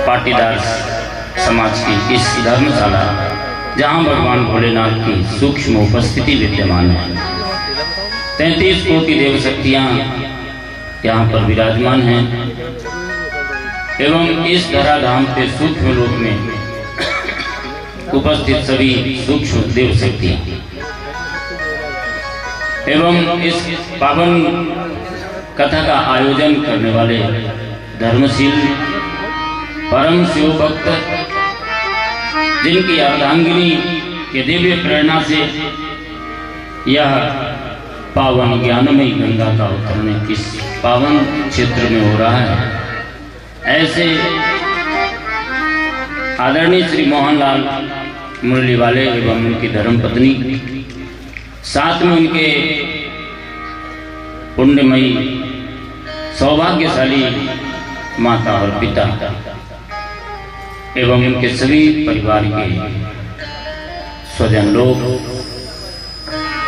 पाटीदार समाज की इस धर्मशाला जहां भगवान भोलेनाथ की सूक्ष्म उपस्थिति विद्यमान है। 33 कोटि देव शक्तियां यहाँ पर विराजमान हैं एवं इस धराधाम के सूक्ष्म रूप में उपस्थित सभी सूक्ष्म देव शक्तियां एवं इस पावन कथा का आयोजन करने वाले धर्मशील परम शिव भक्त, जिनकी अर्धांगिनी के दिव्य प्रेरणा से यह पावन ज्ञानमयी गंगा का उतरने इस पावन क्षेत्र में हो रहा है, ऐसे आदरणीय श्री मोहनलाल मुरली वाले एवं उनकी धर्मपत्नी, साथ में उनके पुण्यमयी सौभाग्यशाली माता और पिता एवं उनके सभी परिवार के स्वजन लोग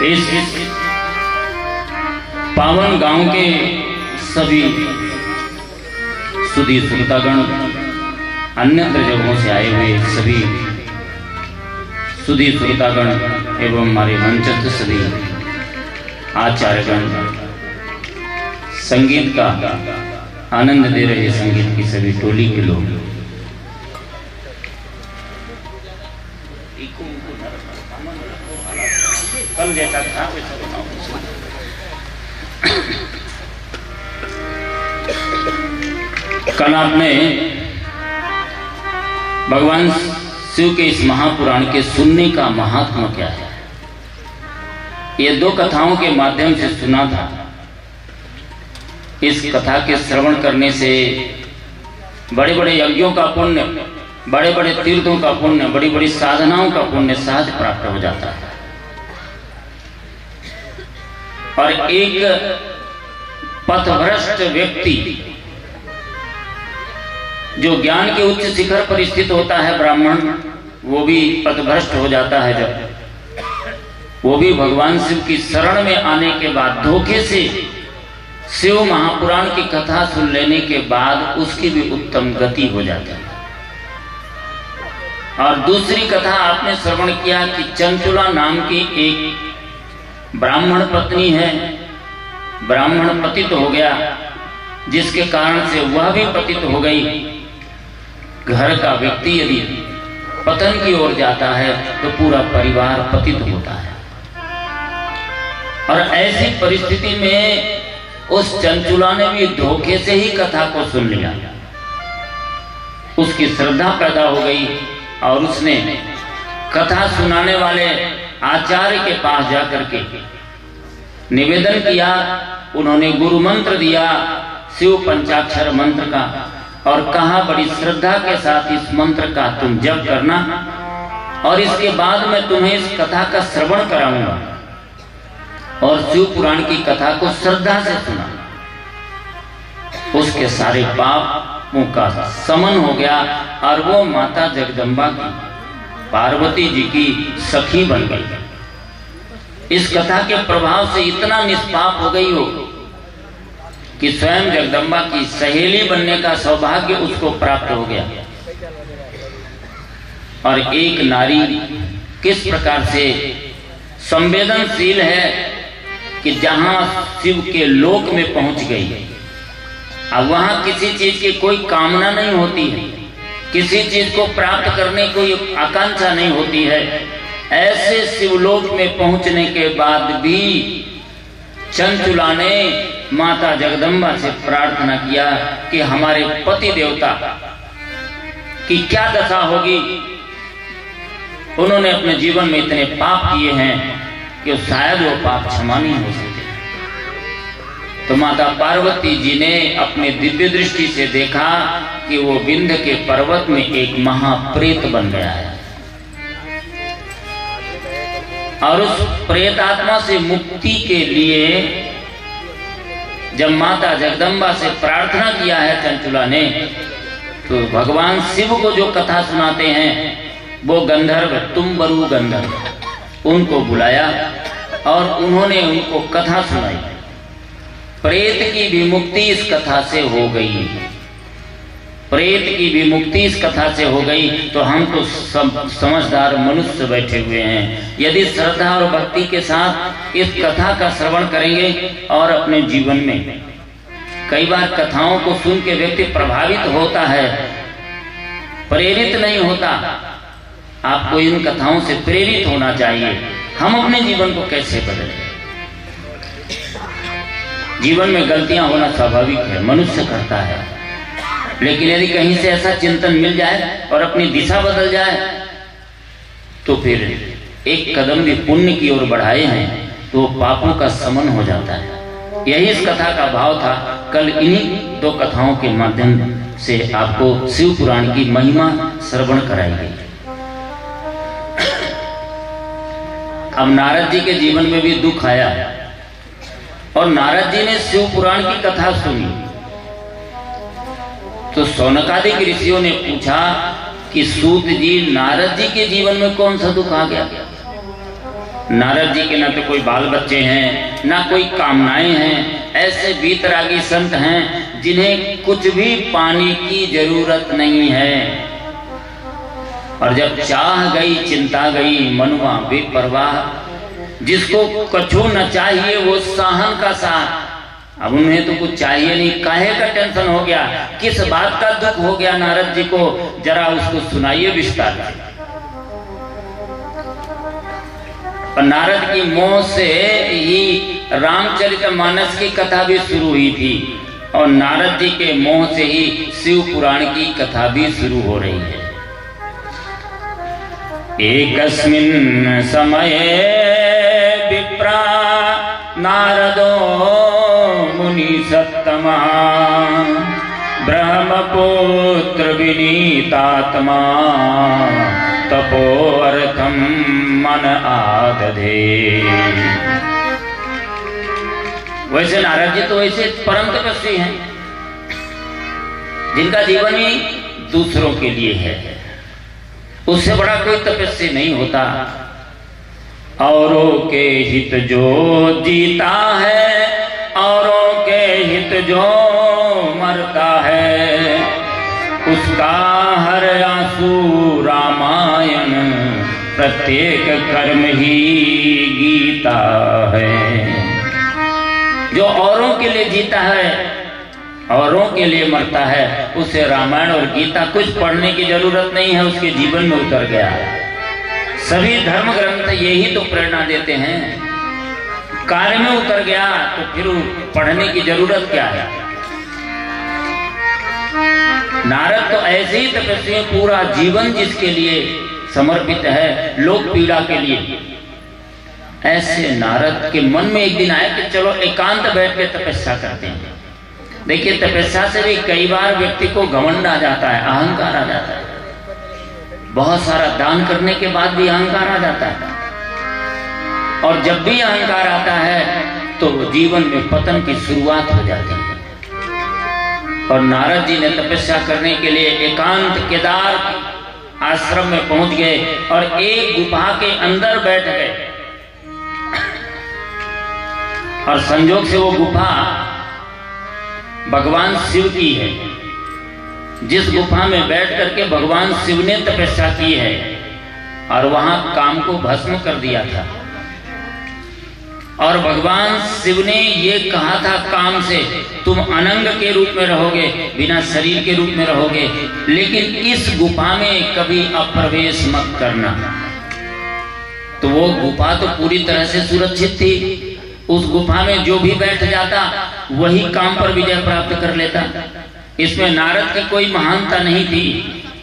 इस पावन गांव के सभी सुधी श्रोतागण, अन्यत्र जगहों से आए हुए सभी सुधी श्रोतागण एवं हमारे मंचस्थ सभी आचार्यगण, संगीत का आनंद दे रहे संगीत की सभी टोली के लोग, कल जैसा था कल आपने भगवान शिव के इस महापुराण के सुनने का महात्मा क्या है, ये दो कथाओं के माध्यम से सुना था। इस कथा के श्रवण करने से बड़े बड़े यज्ञों का पुण्य, बड़े बड़े तीर्थों का पुण्य, बड़ी बड़ी साधनाओं का पुण्य सहज प्राप्त हो जाता है। और एक पथभ्रष्ट व्यक्ति जो ज्ञान के उच्च शिखर पर स्थित होता है, ब्राह्मण, वो भी पथभ्रष्ट हो जाता है जब वो भी भगवान शिव की शरण में आने के बाद धोखे से शिव महापुराण की कथा सुन लेने के बाद उसकी भी उत्तम गति हो जाती है। और दूसरी कथा आपने श्रवण किया कि चंचुला नाम की एक ब्राह्मण पत्नी है, ब्राह्मण पतित हो गया, जिसके कारण से वह भी पतित हो गई। घर का व्यक्ति यदि पतन की ओर जाता है तो पूरा परिवार पतित होता है। और ऐसी परिस्थिति में उस चंचुला ने भी धोखे से ही कथा को सुन लिया, उसकी श्रद्धा पैदा हो गई और उसने कथा सुनाने वाले आचार्य के पास जाकर के निवेदन किया। उन्होंने गुरु मंत्र दिया, शिव पंचाक्षर मंत्र का, और कहा बड़ी श्रद्धा के साथ इस मंत्र का तुम जप करना और इसके बाद मैं तुम्हें इस कथा का श्रवण कराऊंगा। और शिव पुराण की कथा को श्रद्धा से सुना, उसके सारे पापों का समन हो गया और वो माता जगदम्बा की, पार्वती जी की सखी बन गई। इस कथा के प्रभाव से इतना निष्पाप हो गई हो कि स्वयं जगदम्बा की सहेली बनने का सौभाग्य उसको प्राप्त हो गया। और एक नारी किस प्रकार से संवेदनशील है कि जहां शिव के लोक में पहुंच गई, अब वहां किसी चीज की कोई कामना नहीं होती है, किसी चीज को प्राप्त करने कोई आकांक्षा नहीं होती है। ऐसे शिवलोक में पहुंचने के बाद भी चंचुला ने माता जगदम्बा से प्रार्थना किया कि हमारे पति देवता की क्या दशा होगी। उन्होंने अपने जीवन में इतने पाप किए हैं कि शायद वो पाप क्षमा नहीं हो सकते। तो माता पार्वती जी ने अपने दिव्य दृष्टि से देखा कि वो विंध्य के पर्वत में एक महाप्रेत बन गया है और उस प्रेत आत्मा से मुक्ति के लिए जब माता जगदम्बा से प्रार्थना किया है चंचुला ने, तो भगवान शिव को जो कथा सुनाते हैं वो गंधर्व, तुम्बरु गंधर्व, उनको बुलाया और उन्होंने उनको कथा सुनाई। प्रेत की भी मुक्ति इस कथा से हो गई। प्रेत की भी मुक्ति इस कथा से हो गई, तो हम तो समझदार मनुष्य बैठे हुए हैं। यदि श्रद्धा और भक्ति के साथ इस कथा का श्रवण करेंगे और अपने जीवन में, कई बार कथाओं को सुन के व्यक्ति प्रभावित होता है, प्रेरित नहीं होता। आपको इन कथाओं से प्रेरित होना चाहिए। हम अपने जीवन को कैसे बदलें? जीवन में गलतियां होना स्वाभाविक है, मनुष्य करता है, लेकिन यदि कहीं से ऐसा चिंतन मिल जाए और अपनी दिशा बदल जाए, तो फिर एक कदम भी पुण्य की ओर बढ़ाए हैं तो पापों का समन हो जाता है। यही इस कथा का भाव था। कल इन्हीं दो कथाओं के माध्यम से आपको शिव पुराण की महिमा श्रवण कराई गई। अब नारद जी के जीवन में भी दुख आया और नारद जी ने शिव पुराण की कथा सुनी, तो शौनकादिक ऋषियों ने पूछा कि सूत जी, नारद जी के जीवन में कौन सा दुख आ गया? नारद जी के ना तो कोई बाल बच्चे हैं, ना कोई कामनाएं हैं, ऐसे वीतरागी संत हैं जिन्हें कुछ भी पाने की जरूरत नहीं है, और जब चाह गई चिंता गई मनुआ बेपरवाह, जिसको कछु न चाहिए वो साहन का साह। अब उन्हें तो कुछ चाहिए नहीं, काहे का टेंशन हो गया, किस बात का दुख हो गया नारद जी को, जरा उसको सुनाइए विस्तार से। और नारद की मोह से ही रामचरितमानस की कथा भी शुरू हुई थी, और नारद जी के मोह से ही शिव पुराण की कथा भी शुरू हो रही है। एकस्मिन् समये विप्रा नारदो मुनि सत्तमः ब्रह्मपुत्र विनीतात्मा तपोर्थम मन आदधे। वैसे नारद जी तो वैसे परम तपस्वी हैं, जिनका जीवन ही दूसरों के लिए है, उससे बड़ा कोई तपस्वी नहीं होता। औरों के हित जो जीता है, औरों के हित जो मरता है, उसका हर आंसू रामायण, प्रत्येक कर्म ही गीता है। जो औरों के लिए जीता है, औरों के लिए मरता है, उसे रामायण और गीता कुछ पढ़ने की जरूरत नहीं है, उसके जीवन में उतर गया है। सभी धर्म ग्रंथ यही तो प्रेरणा देते हैं। कार्य में उतर गया तो फिर पढ़ने की जरूरत क्या है? नारद तो ऐसे ही तपस्वी, पूरा जीवन जिसके लिए समर्पित है, लोक पीड़ा के लिए। ऐसे नारद के मन में एक दिन आया कि चलो एकांत बैठ के तपस्या करते हैं। देखिए, तपस्या से भी कई बार व्यक्ति को घमंड आ जाता है, अहंकार आ जाता है। बहुत सारा दान करने के बाद भी अहंकार आ जाता है, और जब भी अहंकार आता है तो जीवन में पतन की शुरुआत हो जाती है। और नारद जी ने तपस्या करने के लिए एकांत केदार आश्रम में पहुंच गए और एक गुफा के अंदर बैठ गए। और संयोग से वो गुफा भगवान शिव की है, जिस गुफा में बैठ करके भगवान शिव ने तपस्या की है, और वहां काम को भस्म कर दिया था। और भगवान शिव ने ये कहा था काम से, तुम अनंग के रूप में रहोगे, बिना शरीर के रूप में रहोगे, लेकिन इस गुफा में कभी अप्रवेश मत करना। तो वो गुफा तो पूरी तरह से सुरक्षित थी। उस गुफा में जो भी बैठ जाता वही काम पर विजय प्राप्त कर लेता। इसमें नारद की कोई महानता नहीं थी,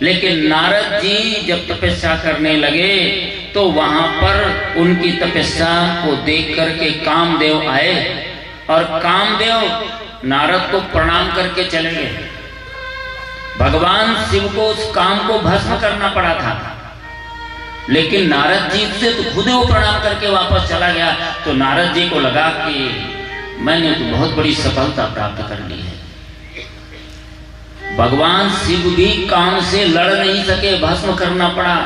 लेकिन नारद जी जब तपस्या करने लगे तो वहां पर उनकी तपस्या को देख करके कामदेव आए, और कामदेव नारद को प्रणाम करके चले गए। भगवान शिव को उस काम को भस्म करना पड़ा था, लेकिन नारद जी से तो खुद वो प्रणाम करके वापस चला गया। तो नारद जी को लगा कि मैंने तो बहुत बड़ी सफलता प्राप्त कर ली है। भगवान शिव भी काम से लड़ नहीं सके, भस्म करना पड़ा,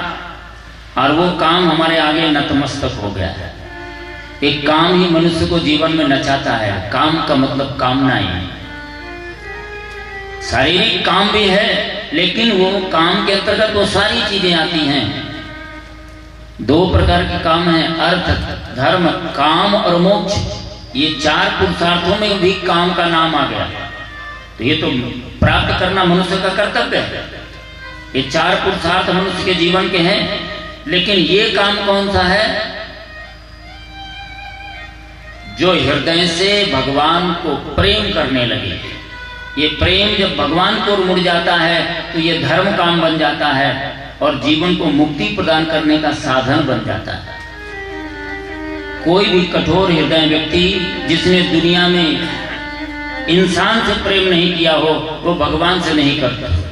और वो काम हमारे आगे नतमस्तक हो गया है। एक काम ही मनुष्य को जीवन में नचाता है। काम का मतलब कामनाएं, शारीरिक काम भी है, लेकिन वो काम के अंतर्गत वो सारी चीजें आती हैं। दो प्रकार के काम हैं, अर्थ, धर्म, काम और मोक्ष। ये चार पुरुषार्थों में भी काम का नाम आ गया। तो ये तो प्राप्त करना मनुष्य का कर्तव्य है। ये चार पुरुषार्थ मनुष्य के जीवन के हैं, लेकिन ये काम कौन सा है? जो हृदय से भगवान को प्रेम करने लगे। ये प्रेम जब भगवान को मुड़ जाता है तो ये धर्म काम बन जाता है और जीवन को मुक्ति प्रदान करने का साधन बन जाता है। कोई भी कठोर हृदय व्यक्ति जिसने दुनिया में इंसान से प्रेम नहीं किया हो, वो भगवान से नहीं करता।